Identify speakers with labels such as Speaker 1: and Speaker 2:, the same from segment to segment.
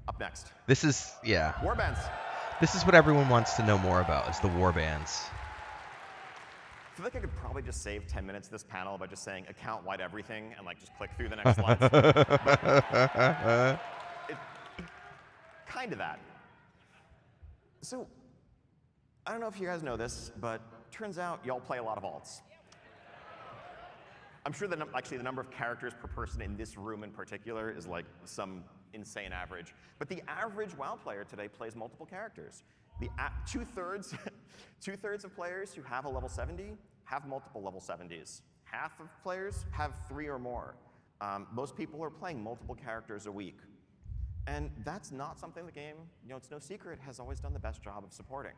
Speaker 1: Up next,
Speaker 2: This is, yeah.
Speaker 1: Warbands.
Speaker 2: This is what everyone wants to know more about, is the warbands.
Speaker 1: I feel like I could probably just save 10 minutes of this panel by just saying account-wide everything and like just click through the next slides. Kind of that. So, I don't know if you guys know this, but turns out y'all play a lot of alts. I'm sure that actually the number of characters per person in this room in particular is like some insane average. But the average WoW player today plays multiple characters. The two-thirds of players who have a level 70 have multiple level 70s. Half of players have 3 or more. Most people are playing multiple characters a week. And that's not something the game, it's no secret, has always done the best job of supporting.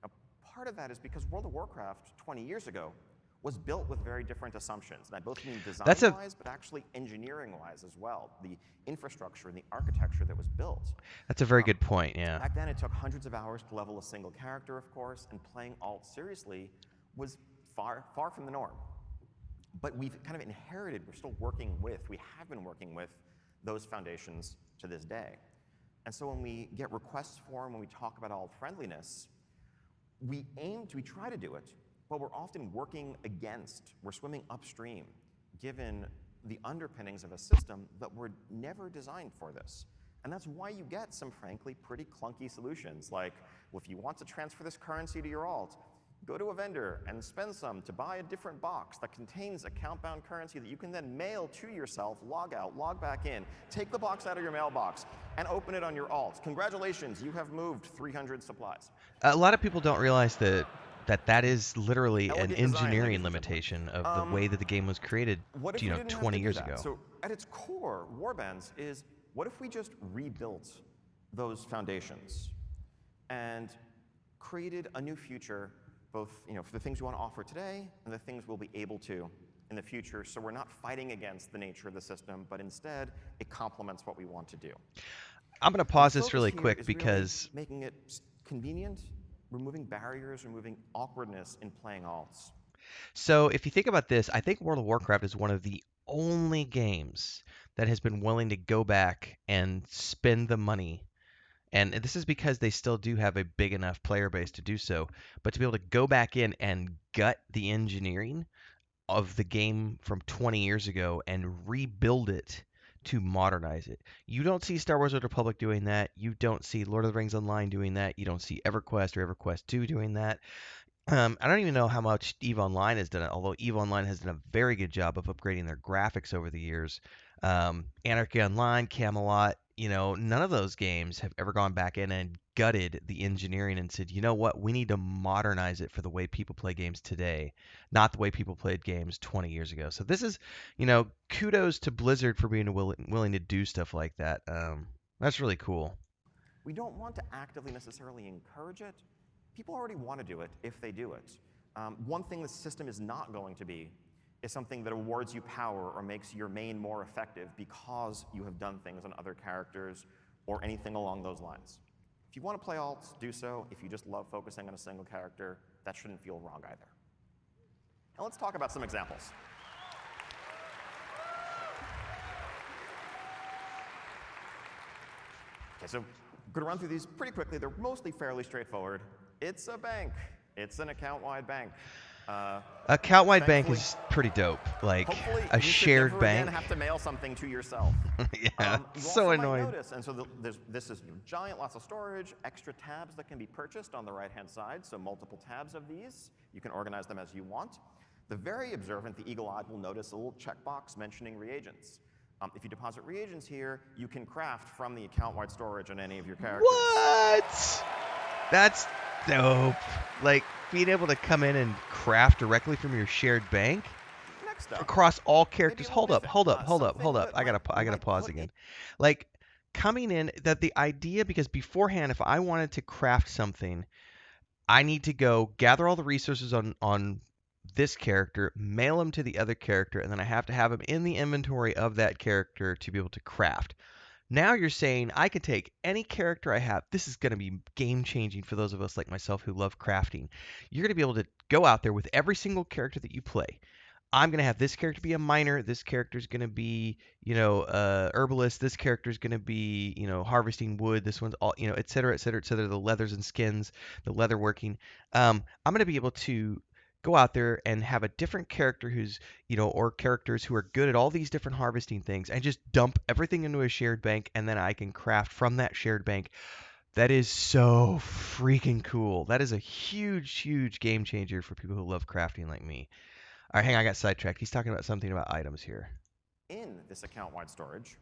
Speaker 1: Now, part of that is because World of Warcraft 20 years ago was built with very different assumptions. And I both mean design-wise, but actually engineering-wise as well. The infrastructure and the architecture that was built.
Speaker 2: That's a very good point, yeah.
Speaker 1: Back then, it took hundreds of hours to level a single character, of course, and playing alt seriously was far, far from the norm. But we've kind of inherited, we have been working with those foundations to this day. And so when we get requests for them, when we talk about alt friendliness, we try to do it, but we're often we're swimming upstream, given the underpinnings of a system that were never designed for this. And that's why you get some, frankly, pretty clunky solutions, like, well, if you want to transfer this currency to your alt, go to a vendor and spend some to buy a different box that contains account-bound currency that you can then mail to yourself, log out, log back in, take the box out of your mailbox, and open it on your alt. Congratulations, you have moved 300 supplies.
Speaker 2: A lot of people don't realize that is literally an engineering limitation of the way that the game was created, 20 years ago.
Speaker 1: So at its core, Warbands is, what if we just rebuilt those foundations and created a new future, both for the things we want to offer today and the things we'll be able to in the future, so we're not fighting against the nature of the system, but instead it complements what we want to do.
Speaker 2: I'm going to pause this really quick because
Speaker 1: really making it convenient, removing barriers, removing awkwardness in playing alts.
Speaker 2: So if you think about this, I think World of Warcraft is one of the only games that has been willing to go back and spend the money. And this is because they still do have a big enough player base to do so. But to be able to go back in and gut the engineering of the game from 20 years ago and rebuild it to modernize it. You don't see Star Wars: The Old Republic doing that. You don't see Lord of the Rings Online doing that. You don't see EverQuest or EverQuest 2 doing that. I don't even know how much EVE Online has done it, although EVE Online has done a very good job of upgrading their graphics over the years. Anarchy Online, Camelot, none of those games have ever gone back in and gutted the engineering and said, you know what, we need to modernize it for the way people play games today, not the way people played games 20 years ago. So this is, kudos to Blizzard for being willing to do stuff like that. That's really cool.
Speaker 1: We don't want to actively necessarily encourage it. People already want to do it if they do it. One thing the system is not going to be is something that awards you power or makes your main more effective because you have done things on other characters or anything along those lines. If you want to play alts, do so. If you just love focusing on a single character, that shouldn't feel wrong either. Now let's talk about some examples. Okay, so I'm going to run through these pretty quickly. They're mostly fairly straightforward. It's a bank. It's an account-wide bank.
Speaker 2: Account-wide bank is pretty dope. Like a shared bank.
Speaker 1: Again have to mail something to yourself.
Speaker 2: Yeah, so annoying.
Speaker 1: Notice, and so this is giant, lots of storage, extra tabs that can be purchased on the right-hand side. So multiple tabs of these. You can organize them as you want. The very observant, the eagle-eyed, will notice a little checkbox mentioning reagents. If you deposit reagents here, you can craft from the account-wide storage on any of your characters.
Speaker 2: What? That's dope. Like being able to come in and craft directly from your shared bank across all characters. Hold up. I gotta pause again. Like coming in, that the idea, because beforehand, if I wanted to craft something, I need to go gather all the resources on this character, mail them to the other character, and then I have to have them in the inventory of that character to be able to craft. Now you're saying I can take any character I have. This is going to be game-changing for those of us like myself who love crafting. You're going to be able to go out there with every single character that you play, I'm going to have this character be a miner, this character is going to be, herbalist, this character is going to be, harvesting wood, this one's all, et cetera, et cetera, et cetera, the leathers and skins, the leather working. I'm going to be able to go out there and have a different character who's, or characters who are good at all these different harvesting things and just dump everything into a shared bank, and then I can craft from that shared bank. That is so freaking cool. That is a huge, huge game changer for people who love crafting like me. All right, hang on, I got sidetracked. He's talking about something about items here.
Speaker 1: In this account-wide storage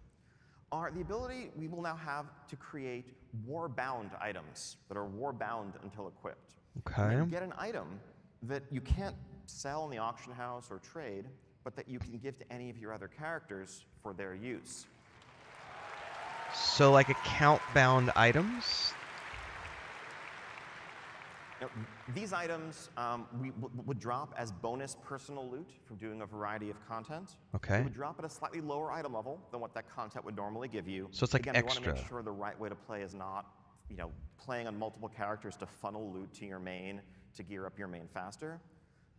Speaker 1: are the ability we will now have to create war-bound items that are war-bound until equipped.
Speaker 2: Okay.
Speaker 1: You get an item that you can't sell in the auction house or trade, but that you can give to any of your other characters for their use.
Speaker 2: So like account-bound items?
Speaker 1: Now, these items would drop as bonus personal loot from doing a variety of content.
Speaker 2: Okay.
Speaker 1: It would drop at a slightly lower item level than what that content would normally give you.
Speaker 2: So it's like
Speaker 1: Again,
Speaker 2: extra.
Speaker 1: we want to make sure the right way to play is not, playing on multiple characters to funnel loot to your main to gear up your main faster,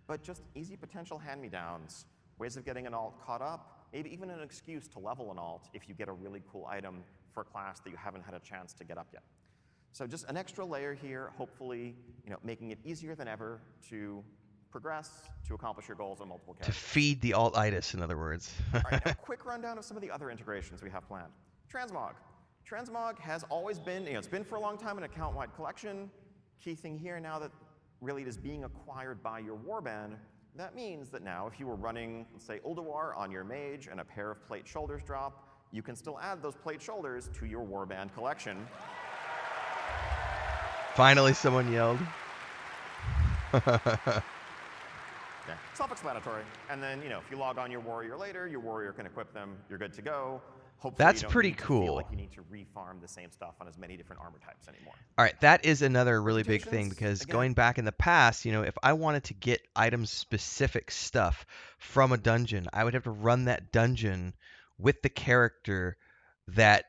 Speaker 1: but just easy potential hand-me-downs, ways of getting an alt caught up, maybe even an excuse to level an alt if you get a really cool item for a class that you haven't had a chance to get up yet. So just an extra layer here, hopefully, making it easier than ever to progress, to accomplish your goals on multiple characters.
Speaker 2: To feed the alt-itis, in other words.
Speaker 1: All right, now a quick rundown of some of the other integrations we have planned. Transmog. Transmog has always been, it's been for a long time an account-wide collection. Key thing here now that really it is being acquired by your warband, that means that now if you were running, let's say, Ulduar on your mage and a pair of plate shoulders drop, you can still add those plate shoulders to your warband collection.
Speaker 2: Finally, someone yelled.
Speaker 1: Yeah, self-explanatory. And then, if you log on your warrior later, your warrior can equip them, you're good to go. Hopefully
Speaker 2: That's
Speaker 1: you don't
Speaker 2: pretty
Speaker 1: need to
Speaker 2: cool.
Speaker 1: feel like you need to refarm the same stuff on as many different armor types anymore.
Speaker 2: All right, that is another really big thing,
Speaker 1: Reputations,
Speaker 2: because
Speaker 1: again,
Speaker 2: going back in the past, if I wanted to get item-specific stuff from a dungeon, I would have to run that dungeon with the character that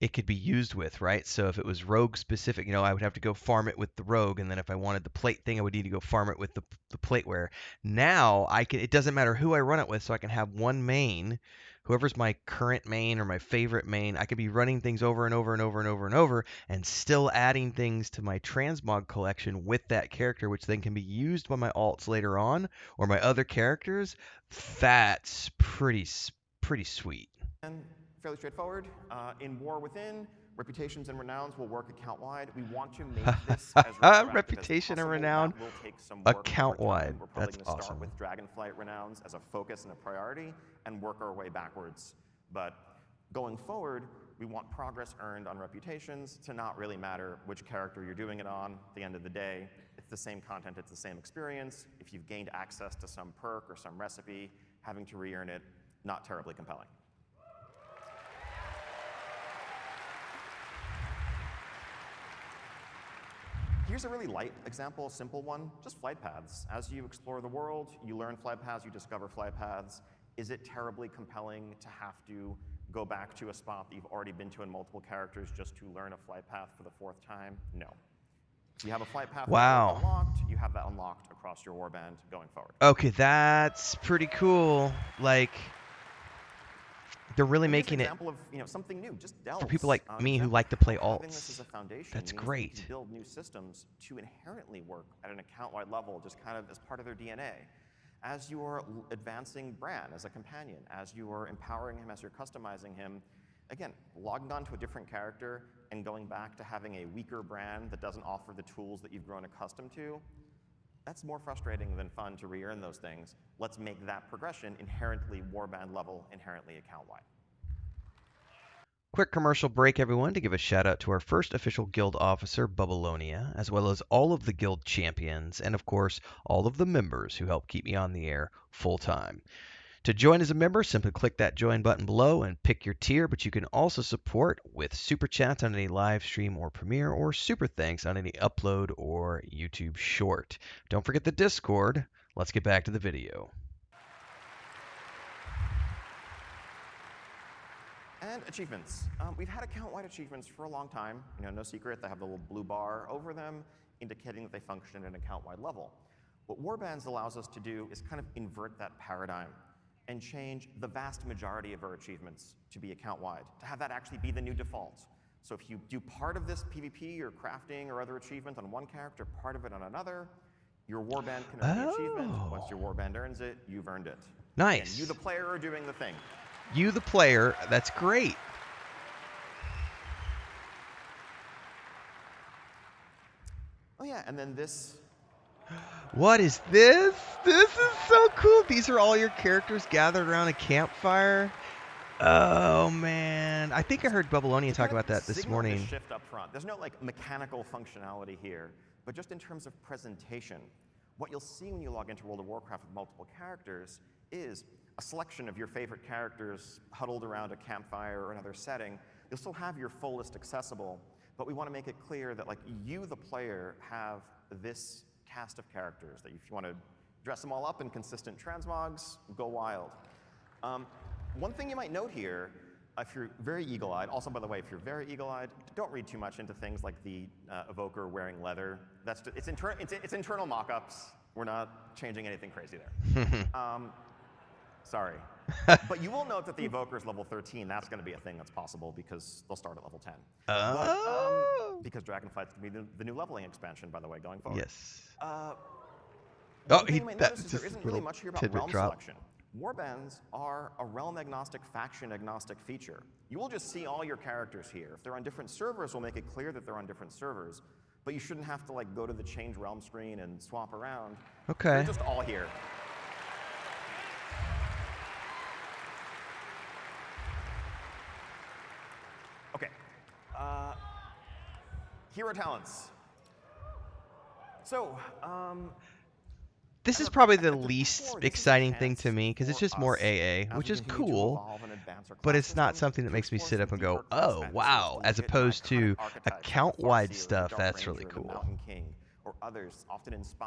Speaker 2: it could be used with, right? So if it was rogue specific, I would have to go farm it with the rogue, and then if I wanted the plate thing, I would need to go farm it with the plateware. Now it doesn't matter who I run it with, so I can have one main. Whoever's my current main or my favorite main, I could be running things over and over and over and over and over, and still adding things to my transmog collection with that character, which then can be used by my alts later on or my other characters. That's pretty sweet.
Speaker 1: And fairly straightforward. In War Within, reputations and renowns will work account-wide. We want to make this as retroactive
Speaker 2: Reputation
Speaker 1: as
Speaker 2: and
Speaker 1: possible.
Speaker 2: renown
Speaker 1: That will take some work over
Speaker 2: account-wide.
Speaker 1: time. We're probably
Speaker 2: That's
Speaker 1: going to start
Speaker 2: awesome.
Speaker 1: with Dragonflight renowns as a focus and a priority and work our way backwards. But going forward, we want progress earned on reputations to not really matter which character you're doing it on. At the end of the day, it's the same content, it's the same experience. If you've gained access to some perk or some recipe, having to re-earn it, not terribly compelling. Here's a really light example, a simple one, just flight paths. As you explore the world, you learn flight paths, you discover flight paths. Is it terribly compelling to have to go back to a spot that you've already been to in multiple characters just to learn a flight path for the 4th time? No. If you have a flight path unlocked, you have that unlocked across your warband going forward.
Speaker 2: Okay, that's pretty cool. Like, they're really making it
Speaker 1: of, something new, just delves.
Speaker 2: For people like me who like to play
Speaker 1: Having this as
Speaker 2: alts.
Speaker 1: a foundation
Speaker 2: That's
Speaker 1: means
Speaker 2: great.
Speaker 1: That you can build new systems to inherently work at an account-wide level, just kind of as part of their DNA. As you are advancing Bran as a companion, as you are empowering him, as you're customizing him, again, logging on to a different character and going back to having a weaker Bran that doesn't offer the tools that you've grown accustomed to, that's more frustrating than fun to re-earn those things. Let's make that progression inherently warband level, inherently account-wide.
Speaker 2: Quick commercial break, everyone, to give a shout out to our first official guild officer, Bubbalonia, as well as all of the guild champions, and of course, all of the members who help keep me on the air full time. To join as a member, simply click that join button below and pick your tier, but you can also support with super chats on any live stream or premiere, or super thanks on any upload or YouTube short. Don't forget the Discord. Let's get back to the video.
Speaker 1: And achievements. We've had account-wide achievements for a long time. No secret, they have the little blue bar over them, indicating that they function at an account-wide level. What Warbands allows us to do is kind of invert that paradigm and change the vast majority of our achievements to be account-wide, to have that actually be the new default. So if you do part of this PvP or crafting or other achievement on one character, part of it on another, your Warband can earn the achievement. Once your Warband earns it, you've earned it.
Speaker 2: Nice.
Speaker 1: And you, the player, are doing the thing.
Speaker 2: You, the player, that's great.
Speaker 1: Oh yeah, and then this.
Speaker 2: What is this? This is so cool. These are all your characters gathered around a campfire. Oh man, I think I heard Bubbleonia talk about that this morning.
Speaker 1: The shift up front. There's no like mechanical functionality here, but just in terms of presentation, what you'll see when you log into World of Warcraft with multiple characters is a selection of your favorite characters huddled around a campfire or another setting. You'll still have your full list accessible, but we want to make it clear that like you, the player, have this cast of characters that if you want to dress them all up in consistent transmogs, go wild. One thing you might note here, if you're very eagle-eyed, also by the way, if you're very eagle-eyed, don't read too much into things like the evoker wearing leather. That's just, it's internal mock-ups. We're not changing anything crazy there. Sorry. But you will note that the evoker is level 13. That's going to be a thing that's possible because they'll start at level 10.
Speaker 2: Oh.
Speaker 1: Because Dragonflight's going to be the new leveling expansion, by the way, going forward.
Speaker 2: Yes.
Speaker 1: One thing you might notice is there isn't really much here about realm selection. Warbands are a realm-agnostic, faction-agnostic feature. You will just see all your characters here. If they're on different servers, we'll make it clear that they're on different servers. But you shouldn't have to like go to the change realm screen and swap around.
Speaker 2: Okay.
Speaker 1: They're just all here. Okay. Hero talents. So,
Speaker 2: this is probably the least exciting thing to me because it's just more AA, which is cool, but it's not something that makes me sit up and go, oh, wow, as opposed to account-wide stuff. That's really cool.
Speaker 1: Or others, often inspired